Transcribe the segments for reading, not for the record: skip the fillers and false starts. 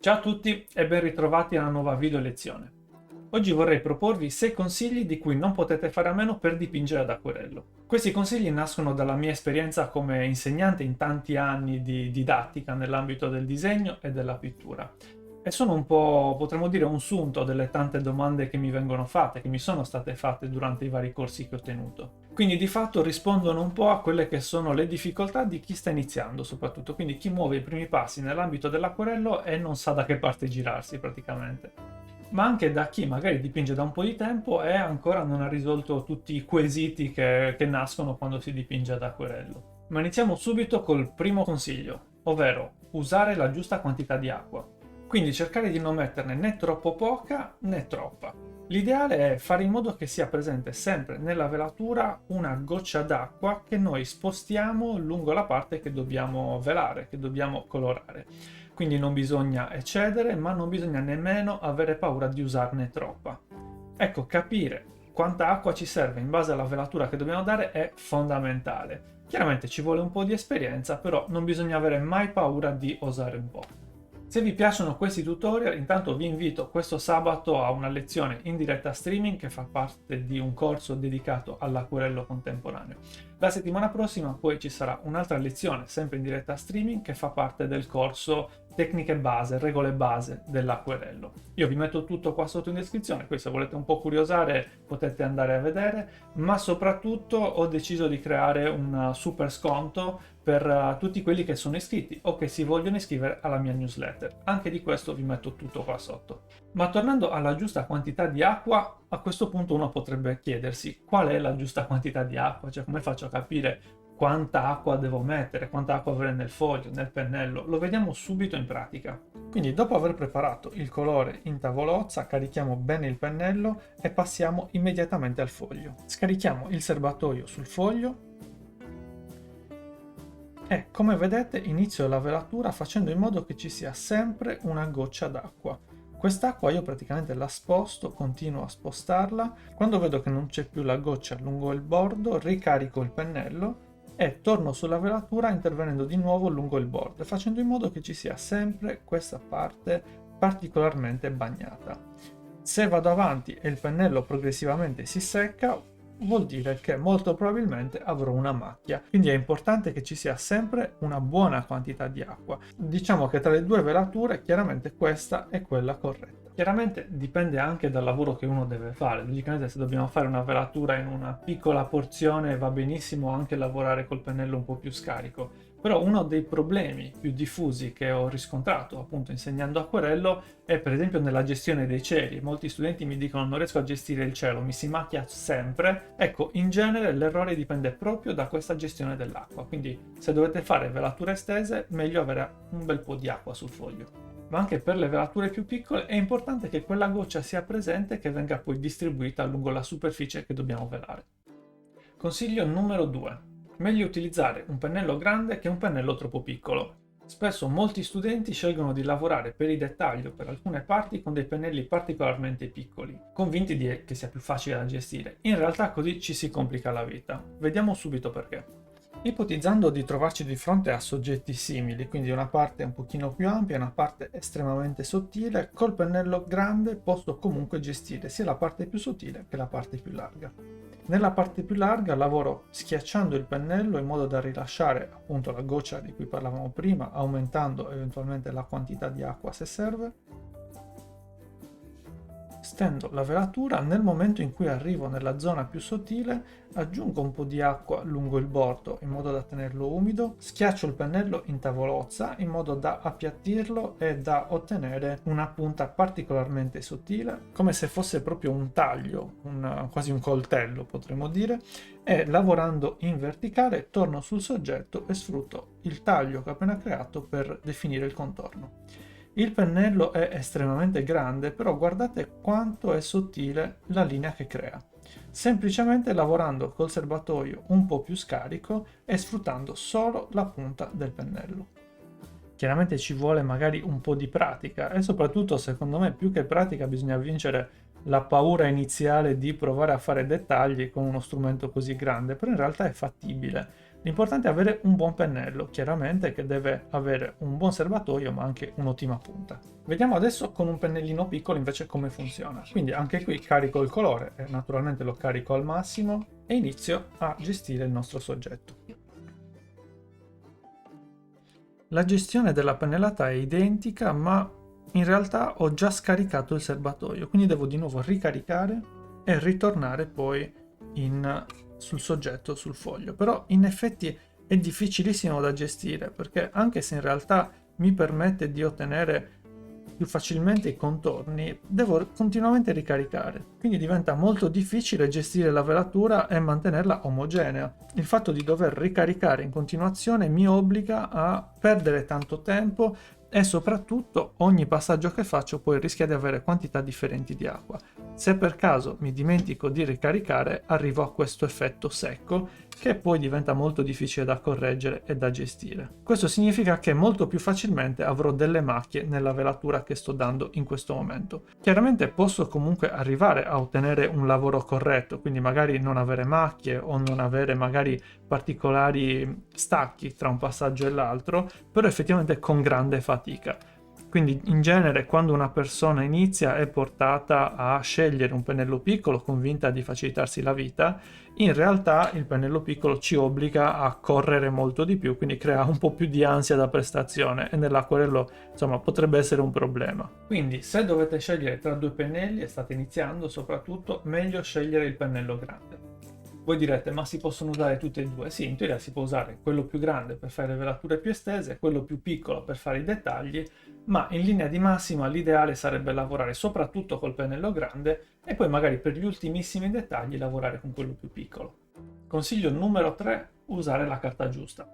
Ciao a tutti e ben ritrovati a una nuova video lezione. Oggi vorrei proporvi 6 consigli di cui non potete fare a meno per dipingere ad acquerello. Questi consigli nascono dalla mia esperienza come insegnante in tanti anni di didattica nell'ambito del disegno e della pittura. E sono un po', potremmo dire, un sunto delle tante domande che mi vengono fatte, che mi sono state fatte durante i vari corsi che ho tenuto. Quindi di fatto rispondono un po' a quelle che sono le difficoltà di chi sta iniziando, soprattutto, quindi chi muove i primi passi nell'ambito dell'acquerello e non sa da che parte girarsi praticamente. Ma anche da chi magari dipinge da un po' di tempo e ancora non ha risolto tutti i quesiti che nascono quando si dipinge ad acquerello. Ma iniziamo subito col primo consiglio, ovvero usare la giusta quantità di acqua. Quindi cercare di non metterne né troppo poca né troppa. L'ideale è fare in modo che sia presente sempre nella velatura una goccia d'acqua che noi spostiamo lungo la parte che dobbiamo velare, che dobbiamo colorare. Quindi non bisogna eccedere, ma non bisogna nemmeno avere paura di usarne troppa. Ecco, capire quanta acqua ci serve in base alla velatura che dobbiamo dare è fondamentale. Chiaramente ci vuole un po' di esperienza, però non bisogna avere mai paura di osare un po'. Se vi piacciono questi tutorial, intanto vi invito questo sabato a una lezione in diretta streaming che fa parte di un corso dedicato all'acquerello contemporaneo. La settimana prossima poi ci sarà un'altra lezione, sempre in diretta streaming, che fa parte del corso Tecniche base, regole base dell'acquerello. Io vi metto tutto qua sotto in descrizione, quindi se volete un po' curiosare potete andare a vedere, ma soprattutto ho deciso di creare un super sconto per tutti quelli che sono iscritti o che si vogliono iscrivere alla mia newsletter. Anche di questo vi metto tutto qua sotto. Ma tornando alla giusta quantità di acqua, a questo punto uno potrebbe chiedersi qual è la giusta quantità di acqua, cioè come faccio a capire quanta acqua devo mettere, quanta acqua avere nel foglio, nel pennello, lo vediamo subito in pratica. Quindi dopo aver preparato il colore in tavolozza, carichiamo bene il pennello e passiamo immediatamente al foglio. Scarichiamo il serbatoio sul foglio e, come vedete, inizio la velatura facendo in modo che ci sia sempre una goccia d'acqua. Quest'acqua io praticamente la sposto, continuo a spostarla. Quando vedo che non c'è più la goccia lungo il bordo, ricarico il pennello e torno sulla velatura intervenendo di nuovo lungo il bordo, facendo in modo che ci sia sempre questa parte particolarmente bagnata. Se vado avanti e il pennello progressivamente si secca, vuol dire che molto probabilmente avrò una macchia, quindi è importante che ci sia sempre una buona quantità di acqua. Diciamo che tra le due velature chiaramente questa è quella corretta. Chiaramente dipende anche dal lavoro che uno deve fare, logicamente se dobbiamo fare una velatura in una piccola porzione va benissimo anche lavorare col pennello un po' più scarico, però uno dei problemi più diffusi che ho riscontrato appunto insegnando acquerello è per esempio nella gestione dei cieli. Molti studenti mi dicono non riesco a gestire il cielo, mi si macchia sempre. Ecco, in genere l'errore dipende proprio da questa gestione dell'acqua, quindi se dovete fare velature estese meglio avere un bel po' di acqua sul foglio. Ma anche per le velature più piccole è importante che quella goccia sia presente e che venga poi distribuita lungo la superficie che dobbiamo velare. Consiglio numero 2. Meglio utilizzare un pennello grande che un pennello troppo piccolo. Spesso molti studenti scelgono di lavorare per il dettaglio per alcune parti con dei pennelli particolarmente piccoli, convinti che sia più facile da gestire. In realtà così ci si complica la vita. Vediamo subito perché. Ipotizzando di trovarci di fronte a soggetti simili, quindi una parte un pochino più ampia e una parte estremamente sottile, col pennello grande posso comunque gestire sia la parte più sottile che la parte più larga. Nella parte più larga lavoro schiacciando il pennello in modo da rilasciare appunto la goccia di cui parlavamo prima, aumentando eventualmente la quantità di acqua se serve. Stendo la velatura, nel momento in cui arrivo nella zona più sottile aggiungo un po' di acqua lungo il bordo in modo da tenerlo umido, schiaccio il pennello in tavolozza in modo da appiattirlo e da ottenere una punta particolarmente sottile, come se fosse proprio un taglio, quasi un coltello potremmo dire, e lavorando in verticale torno sul soggetto e sfrutto il taglio che ho appena creato per definire il contorno. Il pennello è estremamente grande, però guardate quanto è sottile la linea che crea. Semplicemente lavorando col serbatoio un po' più scarico e sfruttando solo la punta del pennello. Chiaramente ci vuole magari un po' di pratica e soprattutto secondo me più che pratica bisogna vincere la paura iniziale di provare a fare dettagli con uno strumento così grande, però in realtà è fattibile. L'importante è avere un buon pennello, chiaramente che deve avere un buon serbatoio ma anche un'ottima punta. Vediamo adesso con un pennellino piccolo invece come funziona. Quindi anche qui carico il colore, e naturalmente lo carico al massimo e inizio a gestire il nostro soggetto. La gestione della pennellata è identica, ma in realtà ho già scaricato il serbatoio, quindi devo di nuovo ricaricare e ritornare poi sul soggetto, sul foglio. Però in effetti è difficilissimo da gestire, perché anche se in realtà mi permette di ottenere più facilmente i contorni, devo continuamente ricaricare, quindi diventa molto difficile gestire la velatura e mantenerla omogenea. Il fatto di dover ricaricare in continuazione mi obbliga a perdere tanto tempo e soprattutto ogni passaggio che faccio poi rischia di avere quantità differenti di acqua. Se per caso mi dimentico di ricaricare, arrivo a questo effetto secco che poi diventa molto difficile da correggere e da gestire. Questo significa che molto più facilmente avrò delle macchie nella velatura che sto dando in questo momento. Chiaramente posso comunque arrivare a ottenere un lavoro corretto, quindi magari non avere macchie o non avere magari particolari stacchi tra un passaggio e l'altro, però effettivamente con grande fatica. Quindi in genere quando una persona inizia è portata a scegliere un pennello piccolo convinta di facilitarsi la vita, in realtà il pennello piccolo ci obbliga a correre molto di più, quindi crea un po' più di ansia da prestazione e nell'acquarello insomma potrebbe essere un problema. Quindi se dovete scegliere tra due pennelli e state iniziando soprattutto, meglio scegliere il pennello grande. Voi direte, ma si possono usare tutti e due? Sì, in teoria si può usare quello più grande per fare le velature più estese, quello più piccolo per fare i dettagli, ma in linea di massima l'ideale sarebbe lavorare soprattutto col pennello grande e poi magari per gli ultimissimi dettagli lavorare con quello più piccolo. Consiglio numero 3, usare la carta giusta.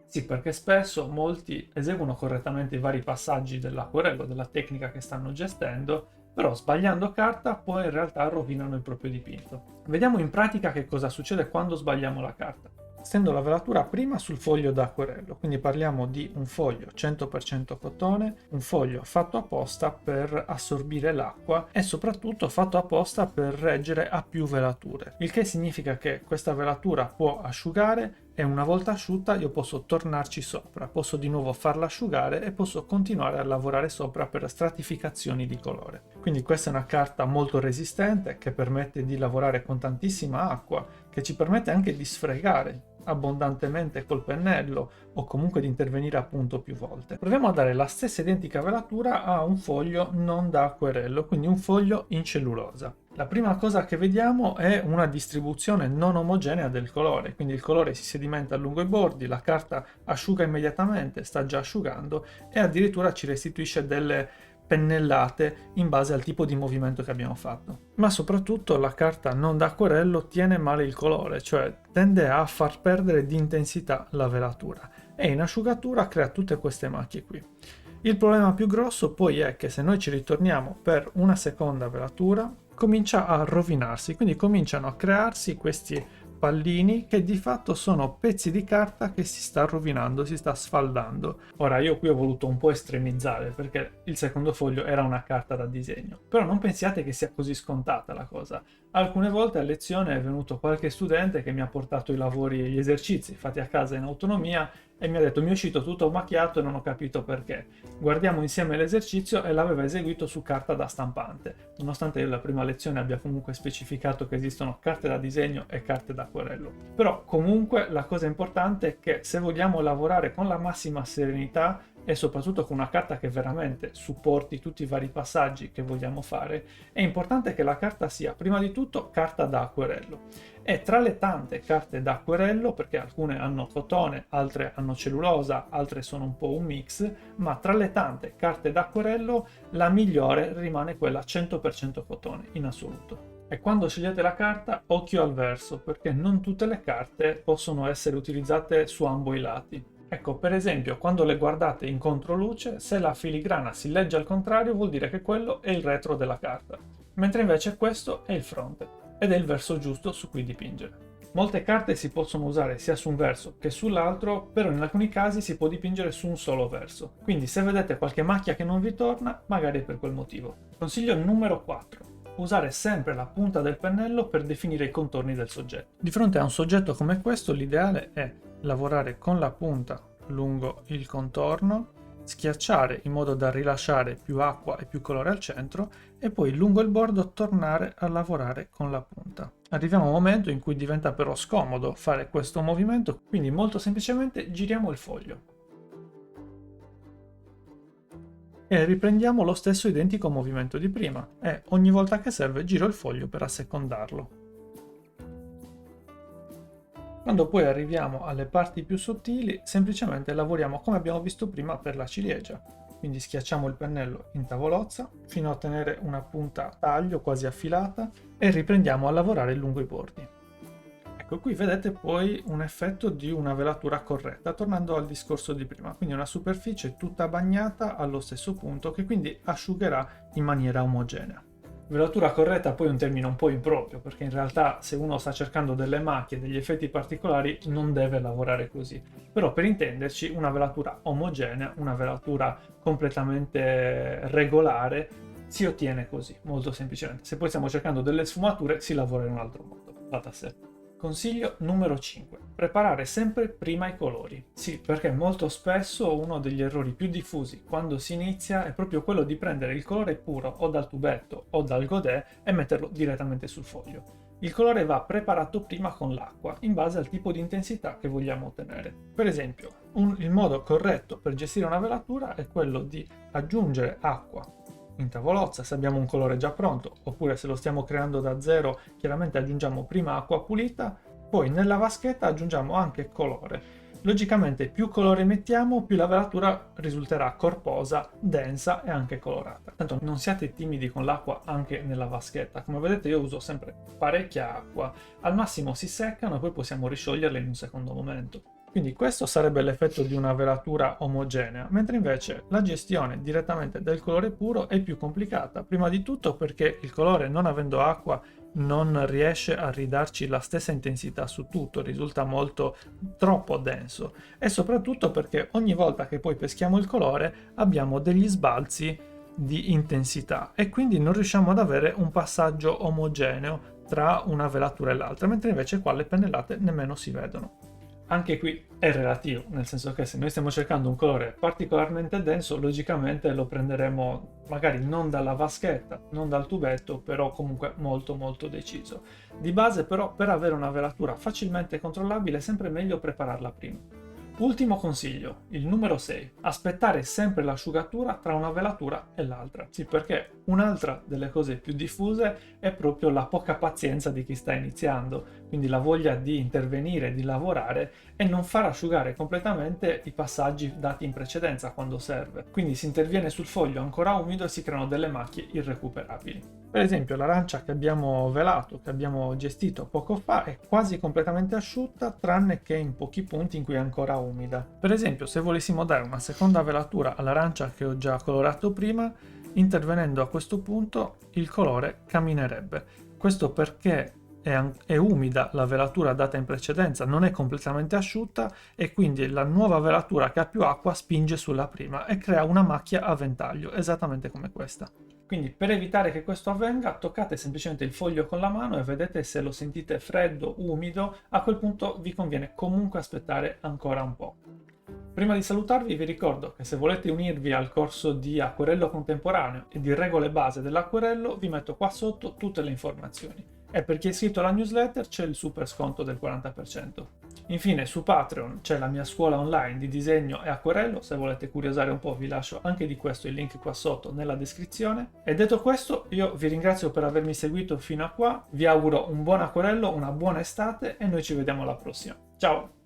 Sì, perché spesso molti eseguono correttamente i vari passaggi dell'acquerello, della tecnica che stanno gestendo, però sbagliando carta poi in realtà rovinano il proprio dipinto. Vediamo in pratica che cosa succede quando sbagliamo la carta. Stendo la velatura prima sul foglio d'acquerello, quindi parliamo di un foglio 100% cotone, un foglio fatto apposta per assorbire l'acqua e soprattutto fatto apposta per reggere a più velature, il che significa che questa velatura può asciugare e una volta asciutta io posso tornarci sopra, posso di nuovo farla asciugare e posso continuare a lavorare sopra per stratificazioni di colore. Quindi questa è una carta molto resistente che permette di lavorare con tantissima acqua, che ci permette anche di sfregare abbondantemente col pennello o comunque di intervenire appunto più volte. Proviamo a dare la stessa identica velatura a un foglio non da acquerello, quindi un foglio in cellulosa. La prima cosa che vediamo è una distribuzione non omogenea del colore, quindi il colore si sedimenta lungo i bordi, la carta asciuga immediatamente, sta già asciugando e addirittura ci restituisce delle pennellate in base al tipo di movimento che abbiamo fatto. Ma soprattutto la carta non da acquerello tiene male il colore, cioè tende a far perdere di intensità la velatura e in asciugatura crea tutte queste macchie qui. Il problema più grosso poi è che se noi ci ritorniamo per una seconda velatura comincia a rovinarsi, quindi cominciano a crearsi questi pallini che di fatto sono pezzi di carta che si sta rovinando, si sta sfaldando. Ora io qui ho voluto un po' estremizzare perché il secondo foglio era una carta da disegno, però non pensiate che sia così scontata la cosa. Alcune volte a lezione è venuto qualche studente che mi ha portato i lavori e gli esercizi fatti a casa in autonomia e mi ha detto mi è uscito tutto macchiato e non ho capito perché. Guardiamo insieme l'esercizio e l'aveva eseguito su carta da stampante, nonostante la prima lezione abbia comunque specificato che esistono carte da disegno e carte da acquerello. Però comunque la cosa importante è che se vogliamo lavorare con la massima serenità e soprattutto con una carta che veramente supporti tutti i vari passaggi che vogliamo fare, è importante che la carta sia prima di tutto carta da acquerello. E tra le tante carte da acquerello, perché alcune hanno cotone, altre hanno cellulosa, altre sono un po' un mix, ma tra le tante carte da acquerello la migliore rimane quella 100% cotone in assoluto. E quando scegliete la carta, occhio al verso, perché non tutte le carte possono essere utilizzate su ambo i lati. Ecco, per esempio, quando le guardate in controluce, se la filigrana si legge al contrario vuol dire che quello è il retro della carta, mentre invece questo è il fronte, ed è il verso giusto su cui dipingere. Molte carte si possono usare sia su un verso che sull'altro, però in alcuni casi si può dipingere su un solo verso, quindi se vedete qualche macchia che non vi torna, magari è per quel motivo. Consiglio numero 4. usare sempre la punta del pennello per definire i contorni del soggetto. Di fronte a un soggetto come questo, l'ideale è lavorare con la punta lungo il contorno, schiacciare in modo da rilasciare più acqua e più colore al centro e poi lungo il bordo tornare a lavorare con la punta. Arriviamo a un momento in cui diventa però scomodo fare questo movimento, quindi molto semplicemente giriamo il foglio e riprendiamo lo stesso identico movimento di prima e ogni volta che serve giro il foglio per assecondarlo. Quando poi arriviamo alle parti più sottili, semplicemente lavoriamo come abbiamo visto prima per la ciliegia. Quindi schiacciamo il pennello in tavolozza fino a ottenere una punta a taglio quasi affilata e riprendiamo a lavorare lungo i bordi. Ecco, qui vedete poi un effetto di una velatura corretta, tornando al discorso di prima, quindi una superficie tutta bagnata allo stesso punto che quindi asciugherà in maniera omogenea. Velatura corretta poi è un termine un po' improprio, perché in realtà se uno sta cercando delle macchie, degli effetti particolari, non deve lavorare così. Però per intenderci, una velatura omogenea, una velatura completamente regolare, si ottiene così, molto semplicemente. Se poi stiamo cercando delle sfumature, si lavora in un altro modo, va da sé. Consiglio numero 5. Preparare sempre prima i colori. Sì, perché molto spesso uno degli errori più diffusi quando si inizia è proprio quello di prendere il colore puro o dal tubetto o dal godè e metterlo direttamente sul foglio. Il colore va preparato prima con l'acqua, in base al tipo di intensità che vogliamo ottenere. Per esempio, il modo corretto per gestire una velatura è quello di aggiungere acqua in tavolozza se abbiamo un colore già pronto, oppure se lo stiamo creando da zero, chiaramente aggiungiamo prima acqua pulita, poi nella vaschetta aggiungiamo anche colore. Logicamente più colore mettiamo, più la velatura risulterà corposa, densa e anche colorata. Tanto non siate timidi con l'acqua anche nella vaschetta. Come vedete io uso sempre parecchia acqua, al massimo si seccano e poi possiamo riscioglierle in un secondo momento. Quindi questo sarebbe l'effetto di una velatura omogenea, mentre invece la gestione direttamente del colore puro è più complicata, prima di tutto perché il colore, non avendo acqua, non riesce a ridarci la stessa intensità su tutto, risulta troppo denso, e soprattutto perché ogni volta che poi peschiamo il colore abbiamo degli sbalzi di intensità e quindi non riusciamo ad avere un passaggio omogeneo tra una velatura e l'altra, mentre invece qua le pennellate nemmeno si vedono. Anche qui è relativo, nel senso che se noi stiamo cercando un colore particolarmente denso, logicamente lo prenderemo magari non dalla vaschetta, non dal tubetto, però comunque molto molto deciso. Di base però, per avere una velatura facilmente controllabile è sempre meglio prepararla prima. Ultimo consiglio, il numero 6. Aspettare sempre l'asciugatura tra una velatura e l'altra. Sì, perché un'altra delle cose più diffuse è proprio la poca pazienza di chi sta iniziando, quindi la voglia di intervenire, di lavorare e non far asciugare completamente i passaggi dati in precedenza quando serve. Quindi si interviene sul foglio ancora umido e si creano delle macchie irrecuperabili. Per esempio l'arancia che abbiamo velato, che abbiamo gestito poco fa, è quasi completamente asciutta tranne che in pochi punti in cui è ancora umida. Per esempio se volessimo dare una seconda velatura all'arancia che ho già colorato prima, intervenendo a questo punto il colore caminerebbe. Questo perché è umida la velatura data in precedenza, non è completamente asciutta e quindi la nuova velatura che ha più acqua spinge sulla prima e crea una macchia a ventaglio, esattamente come questa. Quindi per evitare che questo avvenga, toccate semplicemente il foglio con la mano e vedete se lo sentite freddo, umido, a quel punto vi conviene comunque aspettare ancora un po'. Prima di salutarvi vi ricordo che se volete unirvi al corso di acquerello contemporaneo e di regole base dell'acquerello vi metto qua sotto tutte le informazioni. E per chi è iscritto alla newsletter c'è il super sconto del 40%. Infine su Patreon c'è la mia scuola online di disegno e acquerello, se volete curiosare un po' vi lascio anche di questo il link qua sotto nella descrizione. E detto questo io vi ringrazio per avermi seguito fino a qua, vi auguro un buon acquerello, una buona estate e noi ci vediamo alla prossima. Ciao!